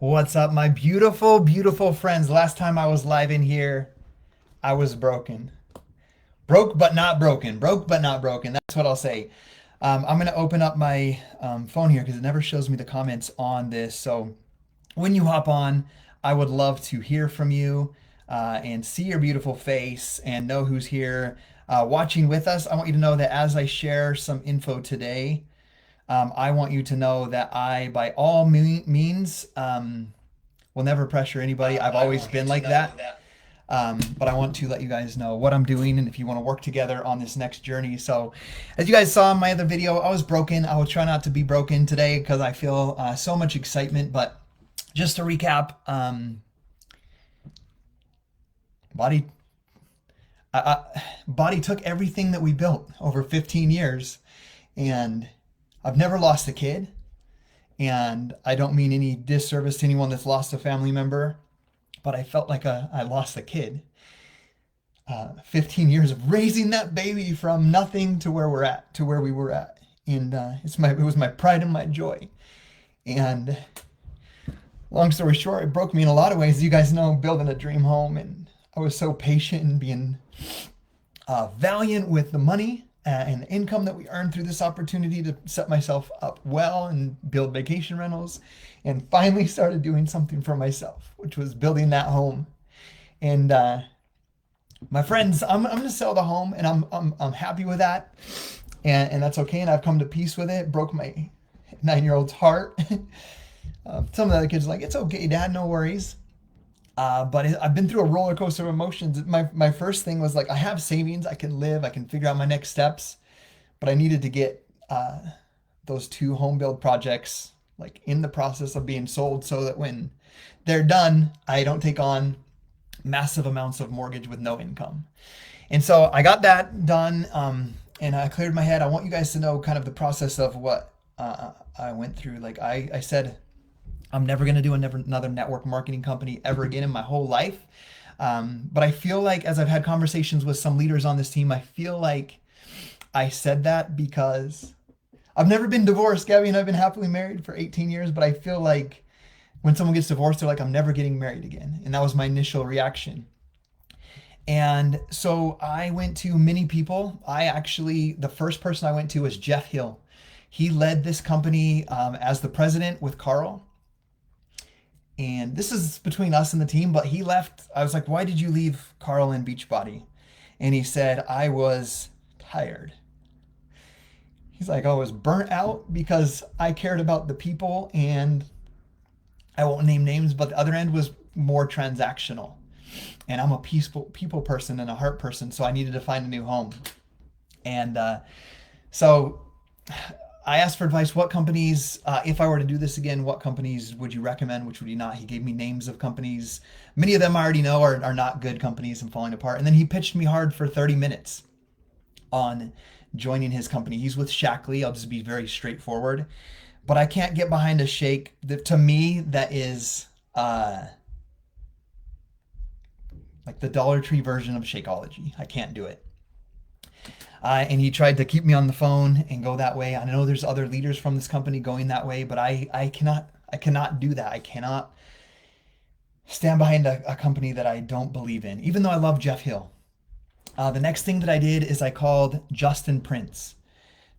What's up, my beautiful, beautiful friends? Last time I was live in here, I was broken. Broke but not broken. Broke but not broken. That's what I'll say. I'm going to open up my phone here because it never shows me the comments on this. So when you hop on, I would love to hear from you and see your beautiful face and know who's here watching with us. I want you to know that as I share some info today, I want you to know that I, by all means, will never pressure anybody. I've I always want you been to like know that. that. But I want to let you guys know what I'm doing and if you want to work together on this next journey. So, as you guys saw in my other video, I was broken. I will try not to be broken today because I feel so much excitement. But just to recap, Body, Body took everything that we built over 15 years, and I've never lost a kid. And I don't mean any disservice to anyone that's lost a family member, but I felt like I lost a kid. 15 years of raising that baby from nothing to where we're at, to where we were at. And it was my pride and my joy. And long story short, it broke me in a lot of ways. You guys know, building a dream home, and I was so patient and being valiant with the money and the income that we earned through this opportunity to set myself up well and build vacation rentals, and finally started doing something for myself, which was building that home. And my friends, I'm going to sell the home, and I'm happy with that, and that's okay. And I've come to peace with it. Broke my 9-year-old's heart. Some of the other kids are like, it's okay, Dad, no worries. But I've been through a roller coaster of emotions. My first thing was like, I have savings, I can live, I can figure out my next steps, but I needed to get those two home build projects like in the process of being sold so that when they're done, I don't take on massive amounts of mortgage with no income. And so I got that done, and I cleared my head. I want you guys to know kind of the process of what I went through. Like I said, I'm never going to do another network marketing company ever again in my whole life. But I feel like as I've had conversations with some leaders on this team, I feel like I said that because I've never been divorced. Gabby and I've been happily married for 18 years, but I feel like when someone gets divorced, they're like, I'm never getting married again. And that was my initial reaction. And so I went to many people. The first person I went to was Jeff Hill. He led this company as the president with Carl. And this is between us and the team, but he left. I was like, why did you leave Carl and Beachbody? And he said, I was tired. He's like, I was burnt out because I cared about the people, and I won't name names, but the other end was more transactional. And I'm a peaceful people person and a heart person, so I needed to find a new home. And so I asked for advice. What companies, if I were to do this again, what companies would you recommend? Which would you not? He gave me names of companies. Many of them I already know are not good companies and falling apart. And then he pitched me hard for 30 minutes on joining his company. He's with Shackley. I'll just be very straightforward. But I can't get behind a shake that, to me, that is like the Dollar Tree version of Shakeology. I can't do it. And he tried to keep me on the phone and go that way. I know there's other leaders from this company going that way, but I cannot do that. I cannot stand behind a company that I don't believe in, even though I love Jeff Hill. The next thing that I did is I called Justin Prince.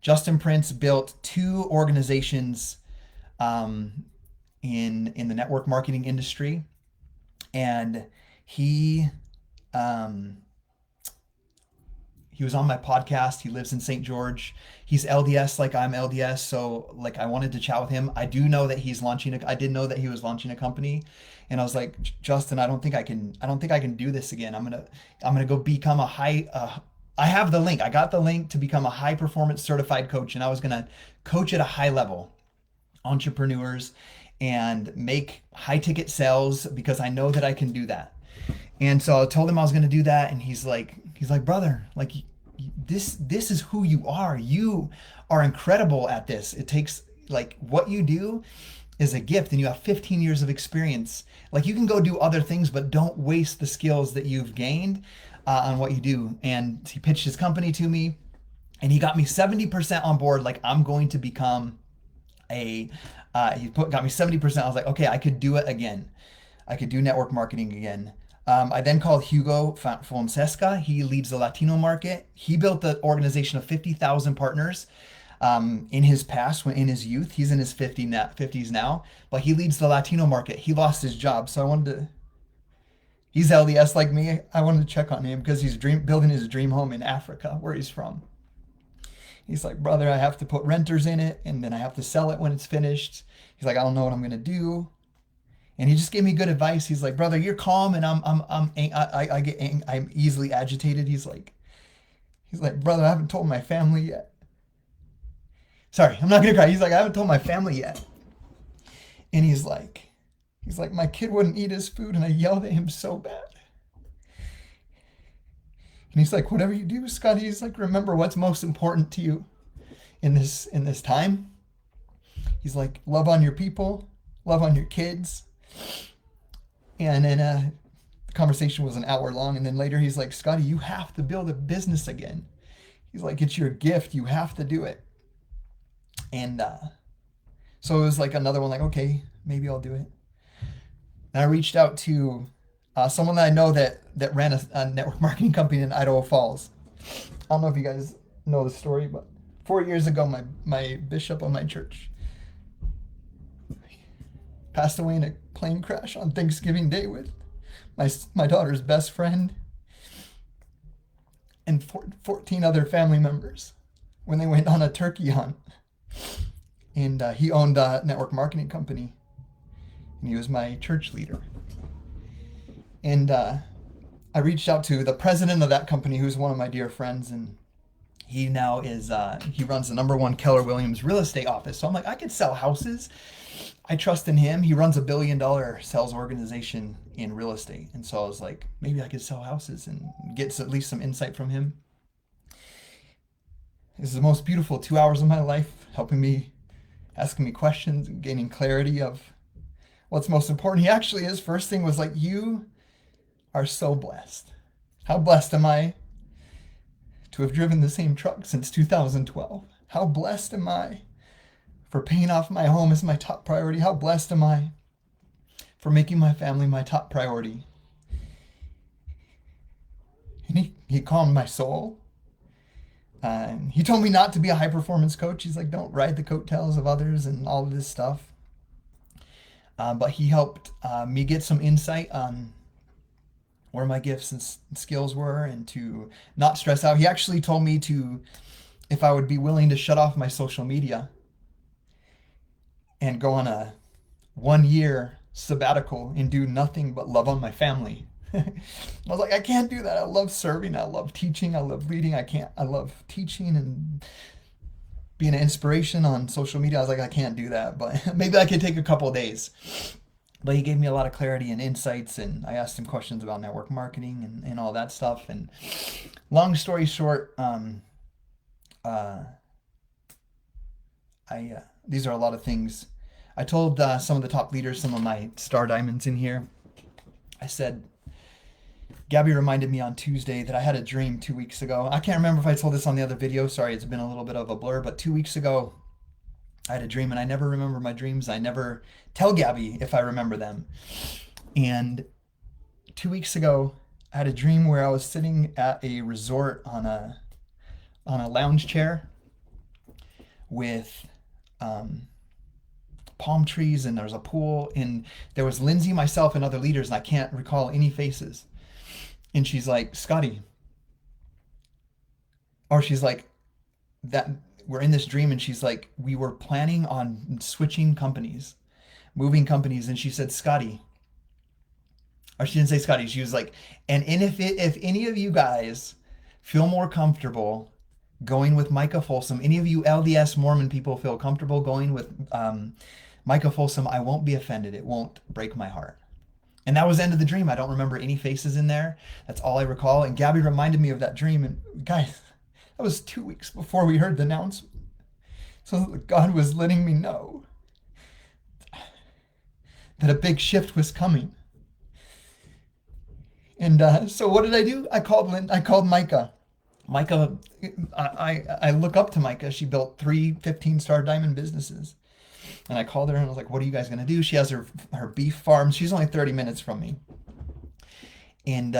Justin Prince built two organizations in the network marketing industry, and he was on my podcast. He lives in St. George. He's LDS like I'm LDS, so like I wanted to chat with him. I do know that I did know that he was launching a company, and I was like, Justin, I don't think I can do this again. I'm gonna go become a high. I have the link. I got the link to become a high performance certified coach, and I was gonna coach at a high level entrepreneurs and make high ticket sales because I know that I can do that. And so I told him I was going to do that, and he's like, brother, like this is who you are. You are incredible at this. It takes, like, what you do is a gift, and you have 15 years of experience. Like, you can go do other things, but don't waste the skills that you've gained on what you do. And he pitched his company to me, and he got me 70% on board. Like, I'm going to become got me 70%. I was like, okay, I could do it again. I could do network marketing again. I then called Hugo Fonseca. He leads the Latino market. He built the organization of 50,000 partners in his past, when in his youth. He's in his 50s now, but he leads the Latino market. He lost his job, so I wanted to. He's LDS like me. I wanted to check on him because he's building his dream home in Africa, where he's from. He's like, brother, I have to put renters in it, and then I have to sell it when it's finished. He's like, I don't know what I'm gonna do. And he just gave me good advice. He's like, brother, you're calm, and I'm easily agitated. He's like, brother, I haven't told my family yet. Sorry, I'm not gonna cry. He's like, I haven't told my family yet. And he's like, my kid wouldn't eat his food, and I yelled at him so bad. And he's like, whatever you do, Scotty, he's like, remember what's most important to you in this time. He's like, love on your people, love on your kids. And then the conversation was an hour long. And then later he's like, Scotty, you have to build a business again. He's like, it's your gift. You have to do it. And so it was like another one, like, okay, maybe I'll do it. And I reached out to someone that I know that ran a network marketing company in Idaho Falls. I don't know if you guys know the story, but 4 years ago, my bishop of my church passed away in a plane crash on Thanksgiving Day with my daughter's best friend and 14 other family members when they went on a turkey hunt. And he owned a network marketing company, and he was my church leader. And I reached out to the president of that company, who's one of my dear friends, and he now is, he runs the #1 Keller Williams real estate office. So I'm like, I could sell houses. I trust in him. He runs a $1 billion sales organization in real estate. And so I was like, maybe I could sell houses and get at least some insight from him. This is the most beautiful 2 hours of my life, helping me, asking me questions, and gaining clarity of what's most important. He actually, his first thing was like, you are so blessed. How blessed am I to have driven the same truck since 2012? How blessed am I for paying off my home as my top priority? How blessed am I for making my family my top priority? And he calmed my soul. He told me not to be a high performance coach. He's like, don't ride the coattails of others and all of this stuff. But he helped me get some insight on where my gifts and skills were, and to not stress out. He actually told me if I would be willing to shut off my social media and go on a 1-year sabbatical and do nothing but love on my family. I was like, I can't do that. I love serving. I love teaching. I love leading. I love teaching and being an inspiration on social media. I was like, I can't do that, but maybe I could take a couple of days. But he gave me a lot of clarity and insights, and I asked him questions about network marketing and all that stuff. And long story short, these are a lot of things. I told some of the top leaders, some of my star diamonds in here, I said, Gabby reminded me on Tuesday that I had a dream 2 weeks ago. I can't remember if I told this on the other video. Sorry, it's been a little bit of a blur, but 2 weeks ago, I had a dream, and I never remember my dreams. I never tell Gabby if I remember them. And 2 weeks ago, I had a dream where I was sitting at a resort on a lounge chair with palm trees, and there was a pool, and there was Lindsay, myself, and other leaders, and I can't recall any faces. And she's like, Scotty, or she's like, that we're in this dream, and she's like, we were planning on switching companies, moving companies, and she said, Scotty, or she didn't say Scotty, she was like, and if any of you guys feel more comfortable going with Micah Folsom, any of you LDS Mormon people feel comfortable going with Micah Folsom, I won't be offended. It won't break my heart. And that was the end of the dream. I don't remember any faces in there. That's all I recall. And Gabby reminded me of that dream. And guys, that was 2 weeks before we heard the announcement. So God was letting me know that a big shift was coming. And so what did I do? I called Micah. Micah, I look up to Micah. She built 3 15-star diamond businesses. And I called her and I was like, what are you guys going to do? She has her beef farm. She's only 30 minutes from me. And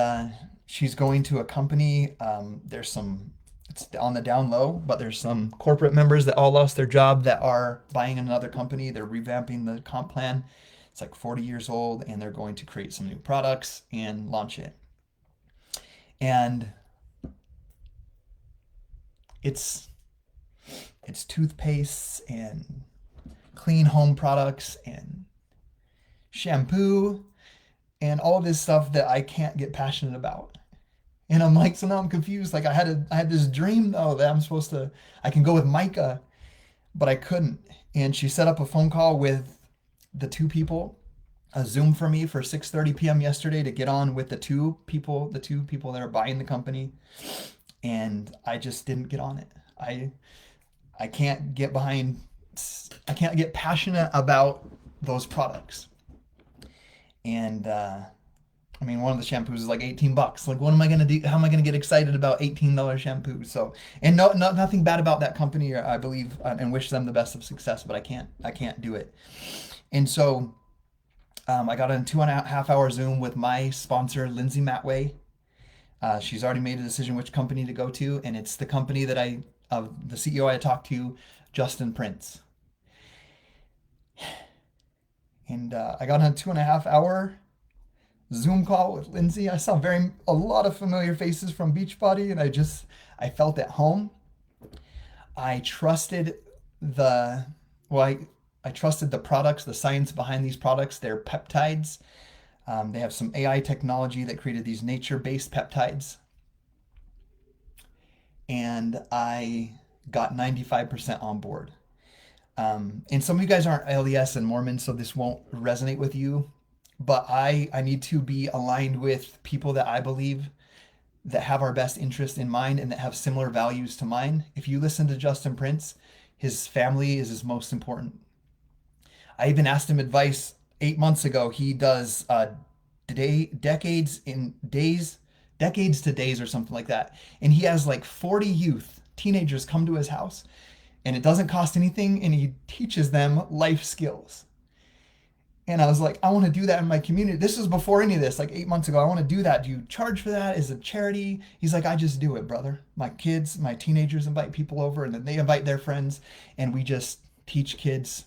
she's going to a company. There's some, it's on the down low, but there's some corporate members that all lost their job that are buying another company. They're revamping the comp plan. It's like 40 years old, and they're going to create some new products and launch it. And it's toothpaste and clean home products and shampoo and all this stuff that I can't get passionate about. And I'm like, so now I'm confused. Like I had this dream though that I can go with Micah, but I couldn't. And she set up a phone call with the two people, a Zoom for me for 6:30 p.m. yesterday to get on with the two people that are buying the company. And I just didn't get on it. I can't get passionate about those products. And I mean, one of the shampoos is like $18. Like, what am I gonna do? How am I gonna get excited about $18 shampoo? So, and nothing bad about that company. I believe and wish them the best of success, but I can't do it. And so, I got on a 2.5 hour Zoom with my sponsor, Lindsay Matway. She's already made a decision which company to go to, and it's the company that the CEO I talked to, Justin Prince. And I got on a 2.5 hour Zoom call with Lindsay. I saw a lot of familiar faces from Beachbody, and I felt at home. I trusted I trusted the products, the science behind these products. They're peptides. They have some AI technology that created these nature-based peptides. And I got 95% on board. And some of you guys aren't LDS and Mormons, so this won't resonate with you. But I need to be aligned with people that I believe that have our best interest in mind and that have similar values to mine. If you listen to Justin Prince, his family is his most important. I even asked him advice 8 months ago. He does decades to days or something like that. And he has like 40 teenagers come to his house, and it doesn't cost anything, and he teaches them life skills. And I was like, I want to do that in my community. This was before any of this, like 8 months ago. I want to do that. Do you charge for that? Is it charity? He like, I just do it, brother. My kids, my teenagers invite people over, and then they invite their friends, and we just teach kids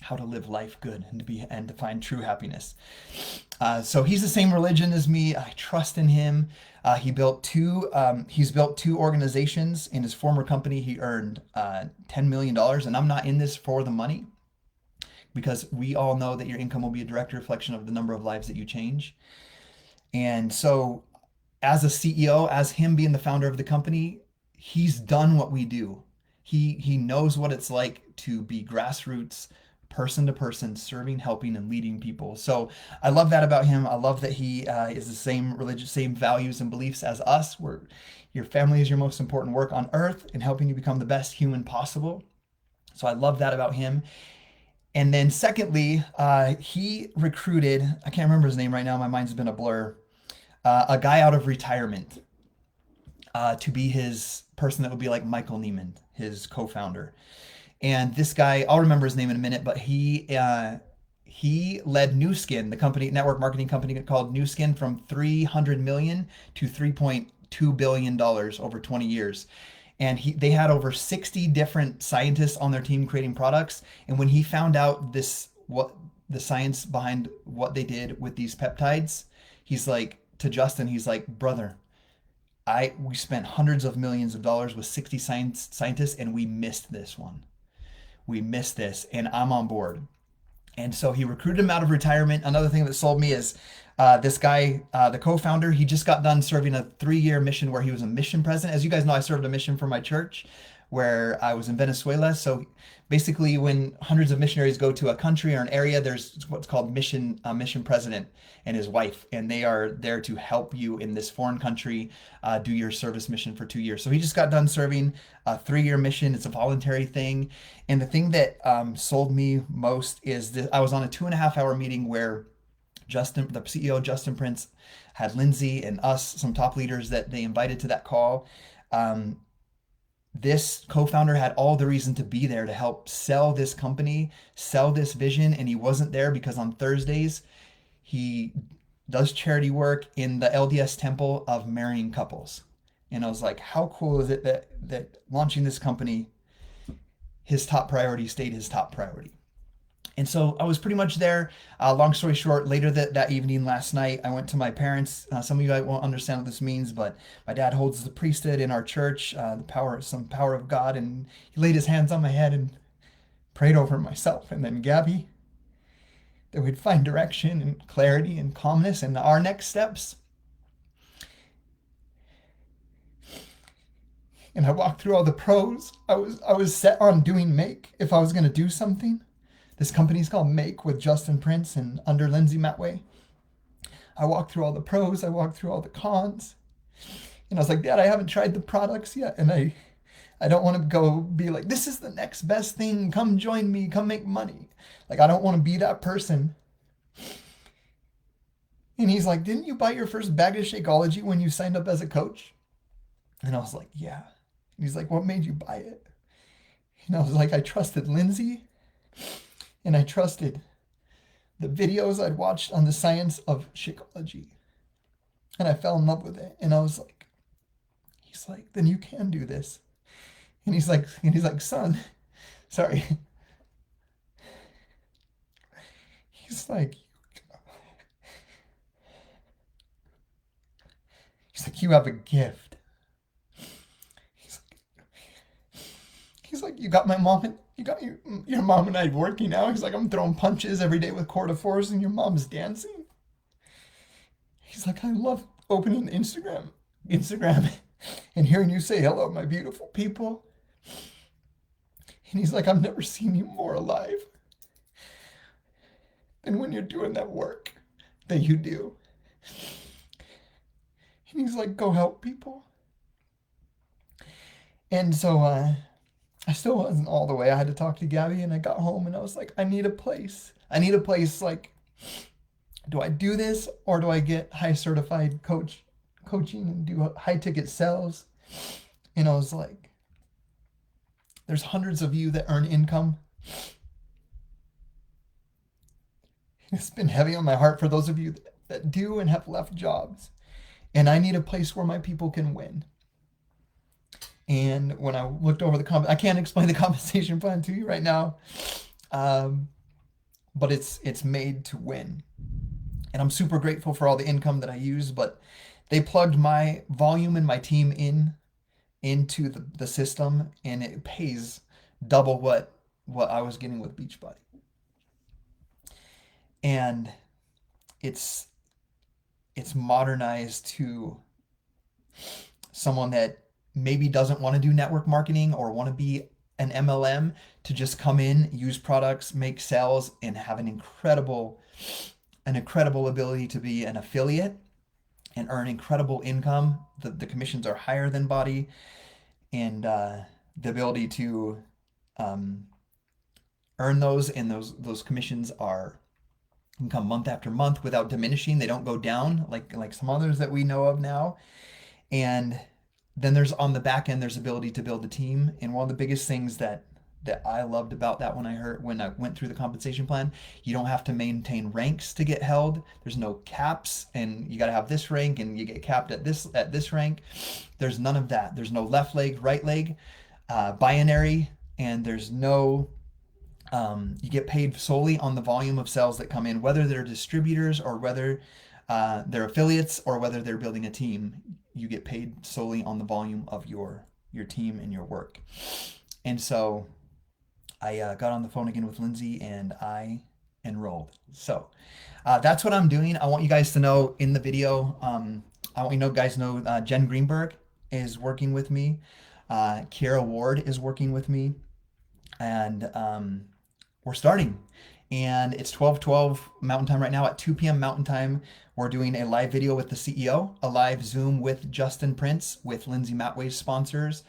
how to live life good and to find true happiness. So he's the same religion as me. I trust in him. He's built two organizations. In his former company, he earned $10 million. And I'm not in this for the money, because we all know that your income will be a direct reflection of the number of lives that you change. And so as a CEO, as him being the founder of the company, he's done what we do. He knows what it's like to be grassroots, person to person, serving, helping, and leading people. So I love that about him. I love that he is the same religious, same values and beliefs as us, where your family is your most important work on earth and helping you become the best human possible. So I love that about him. And then secondly, he recruited, I can't remember his name right now, my mind's been a blur, a guy out of retirement to be his person that would be like Michael Neiman, his co-founder. And this guy, I'll remember his name in a minute, but he led Nu Skin, the company, network marketing company called Nu Skin, from $300 million to $3.2 billion over 20 years. And they had over 60 different scientists on their team creating products. And when he found out what the science behind what they did with these peptides, he's like, to Justin, he's like, brother, we spent hundreds of millions of dollars with 60 scientists, and we missed this one. We missed this, and I'm on board. And so he recruited him out of retirement. Another thing that sold me is this guy, the co-founder, he just got done serving a 3-year mission where he was a mission president. As you guys know, I served a mission for my church where I was in Venezuela. So basically, when hundreds of missionaries go to a country or an area, there's what's called mission president and his wife, and they are there to help you in this foreign country do your service mission for 2 years. So he just got done serving a 3-year mission. It's a voluntary thing. And the thing that sold me most is that I was on a 2.5-hour meeting where the CEO, Justin Prince, had Lindsay and us, some top leaders that they invited to that call. this co-founder had all the reason to be there to help sell this company, sell this vision, and he wasn't there because on Thursdays he does charity work in the LDS Temple of Marrying Couples. And I was like, how cool is it that launching this company, his top priority stayed his top priority. And so I was pretty much there. Long story short, later that evening last night, I went to my parents. Some of you guys won't understand what this means, but my dad holds the priesthood in our church, some power of God, and he laid his hands on my head and prayed over myself and then Gabby, that we'd find direction and clarity and calmness and our next steps. And I walked through all the pros. I was set on doing Make if I was going to do something. This company's called Make with Justin Prince and under Lindsay Matway. I walked through all the pros. I walked through all the cons. And I was like, Dad, I haven't tried the products yet. And I don't want to go be like, this is the next best thing. Come join me. Come make money. Like, I don't want to be that person. And he's like, didn't you buy your first bag of Shakeology when you signed up as a coach? And I was like, yeah. And he's like, what made you buy it? And I was like, I trusted Lindsay. And I trusted the videos I'd watched on the science of Shakeology. And I fell in love with it. And I was like, he's like, then you can do this. And he's like, son, sorry. He's like, you have a gift. He's like, you got my mom and you got your mom and I working out. He's like, I'm throwing punches every day with quarter fours and your mom's dancing. He's like, I love opening Instagram and hearing you say hello, my beautiful people. And he's like, I've never seen you more alive than when you're doing that work that you do. And he's like, go help people. And so I still wasn't all the way. I had to talk to Gabby and I got home and I was like, I need a place. I need a place. Like, do I do this or do I get high certified coaching and do high ticket sales? And I was like, there's hundreds of you that earn income. It's been heavy on my heart for those of you that do and have left jobs. And I need a place where my people can win. And when I looked over I can't explain the compensation plan to you right now, but it's made to win. And I'm super grateful for all the income that I use, but they plugged my volume and my team into the system, and it pays double what I was getting with Beachbody. And it's modernized to someone that maybe doesn't want to do network marketing or want to be an MLM, to just come in, use products, make sales, and have an incredible ability to be an affiliate and earn incredible income. The commissions are higher than Body, and the ability to earn those, and those commissions can come month after month without diminishing. They don't go down like some others that we know of now. And then there's on the back end, there's ability to build a team. And one of the biggest things that I loved about that when I went through the compensation plan, you don't have to maintain ranks to get held. There's no caps, and you got to have this rank and you get capped at this rank. There's none of that. There's no left leg, right leg, binary, and there's no you get paid solely on the volume of sales that come in, whether they're distributors or whether they're affiliates or whether they're building a team. You get paid solely on the volume of your team and your work. And so I got on the phone again with Lindsay and I enrolled. So that's what I'm doing. I want you guys to know in the video, I want you guys know Jen Greenberg is working with me. Kiera Ward is working with me. And we're starting. And it's 12:12 Mountain Time right now. At 2 p.m. Mountain Time, we're doing a live video with the CEO, a live Zoom with Justin Prince, with Lindsay Matway's sponsors,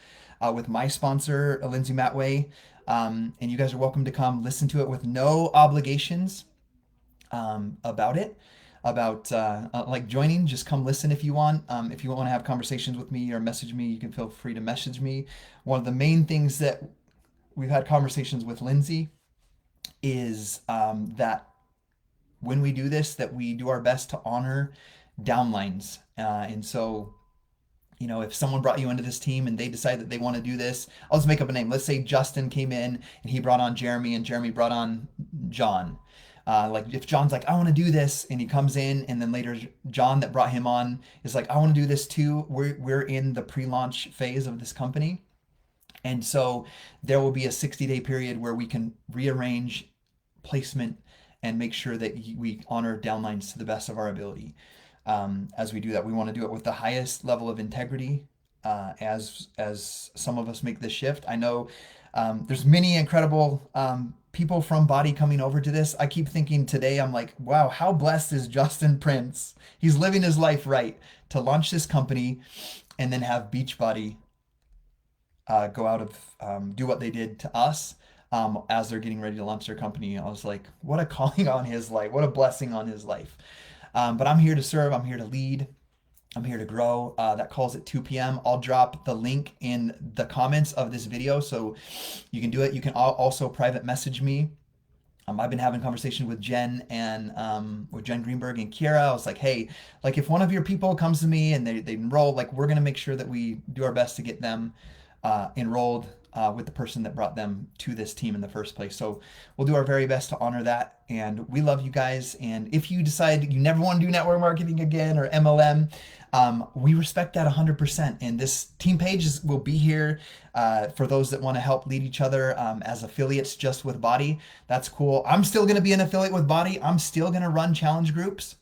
with my sponsor, Lindsay Matway. And you guys are welcome to come listen to it with no obligations about it. about like joining, just come listen if you want. If you want to have conversations with me or message me, you can feel free to message me. One of the main things that we've had conversations with Lindsay is that when we do this, that we do our best to honor downlines. And so, you know, if someone brought you into this team and they decide that they want to do this, I'll just make up a name. Let's say Justin came in and he brought on Jeremy and Jeremy brought on John. Like if John's like, I want to do this, and he comes in, and then later John that brought him on is like, I want to do this too. We're in the pre-launch phase of this company. And so there will be a 60-day period where we can rearrange placement and make sure that we honor downlines to the best of our ability. As we do that, we want to do it with the highest level of integrity. As some of us make this shift, I know there's many incredible people from Body coming over to this. I keep thinking today, I'm like, wow, how blessed is Justin Prince? He's living his life right to launch this company and then have Beachbody go out of do what they did to us as they're getting ready to launch their company. I was like, what a calling on his life, what a blessing on his life. But I'm here to serve, I'm here to lead, I'm here to grow. That call's at 2 p.m. I'll drop the link in the comments of this video so you can do it. You can also private message me. I've been having conversation with Jen and with Jen Greenberg and Kiera. I was like, hey, like if one of your people comes to me and they enroll, like we're gonna make sure that we do our best to get them enrolled with the person that brought them to this team in the first place. So we'll do our very best to honor that. And we love you guys. And if you decide you never want to do network marketing again or MLM, we respect that 100%. And this team page will be here for those that want to help lead each other as affiliates just with Body. That's cool. I'm still going to be an affiliate with Body. I'm still going to run challenge groups.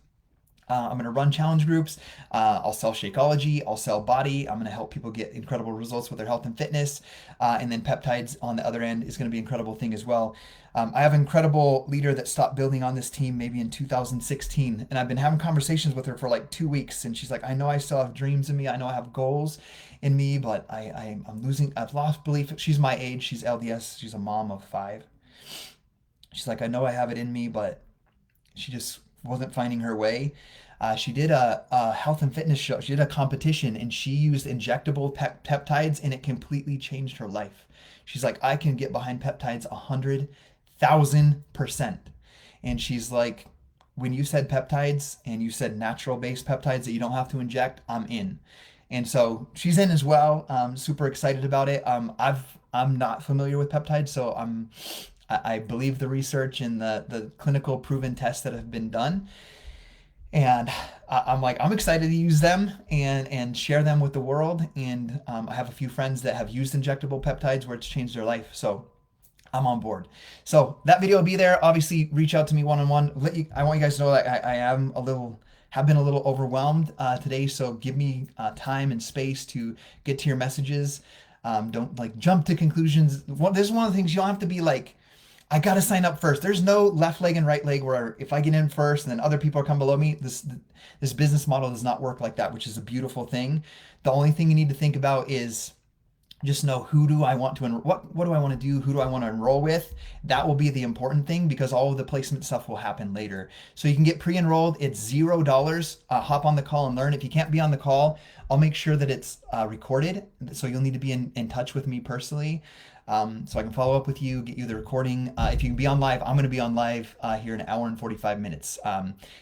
I'm going to run challenge groups. I'll sell Shakeology. I'll sell Body. I'm going to help people get incredible results with their health and fitness. And then peptides on the other end is going to be an incredible thing as well. I have an incredible leader that stopped building on this team maybe in 2016. And I've been having conversations with her for like 2 weeks. And she's like, I know I still have dreams in me. I know I have goals in me, but I've lost belief. She's my age. She's LDS. She's a mom of 5. She's like, I know I have it in me, but she just wasn't finding her way. She did a health and fitness show. She did a competition and she used injectable peptides and it completely changed her life. She's like, I can get behind peptides 100,000%. And she's like, when you said peptides and you said natural based peptides that you don't have to inject, I'm in. And so she's in as well. Super excited about it. I'm not familiar with peptides, so I believe the research and the clinical proven tests that have been done. And I'm like, I'm excited to use them and share them with the world. And I have a few friends that have used injectable peptides where it's changed their life. So I'm on board. So that video will be there. Obviously, reach out to me one-on-one. I want you guys to know that I have been a little overwhelmed today. So give me time and space to get to your messages. Don't like jump to conclusions. This is one of the things you don't have to be like, I got to sign up first. There's no left leg and right leg where if I get in first and then other people come below me, this business model does not work like that, which is a beautiful thing. The only thing you need to think about is just know who do I want to what do I want to do? Who do I want to enroll with? That will be the important thing because all of the placement stuff will happen later. So you can get pre-enrolled. It's $0. Hop on the call and learn. If you can't be on the call, I'll make sure that it's recorded. So you'll need to be in touch with me personally. So I can follow up with you, get you the recording. If you can be on live, I'm going to be on live here in an hour and 45 minutes.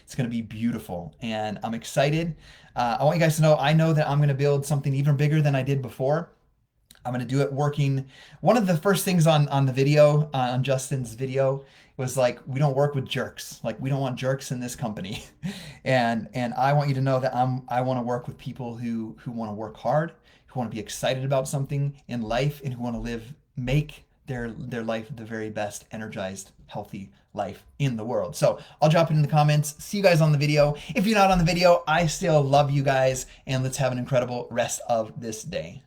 It's going to be beautiful and I'm excited. I want you guys to know, I know that I'm going to build something even bigger than I did before. I'm going to do it working. One of the first things on the video, on Justin's video, was like, we don't work with jerks. Like we don't want jerks in this company. and I want you to know that I want to work with people who want to work hard, who want to be excited about something in life and who want to make their life the very best, energized, healthy life in the world. So I'll drop it in the comments. See you guys on the video. If you're not on the video, I still love you guys and let's have an incredible rest of this day.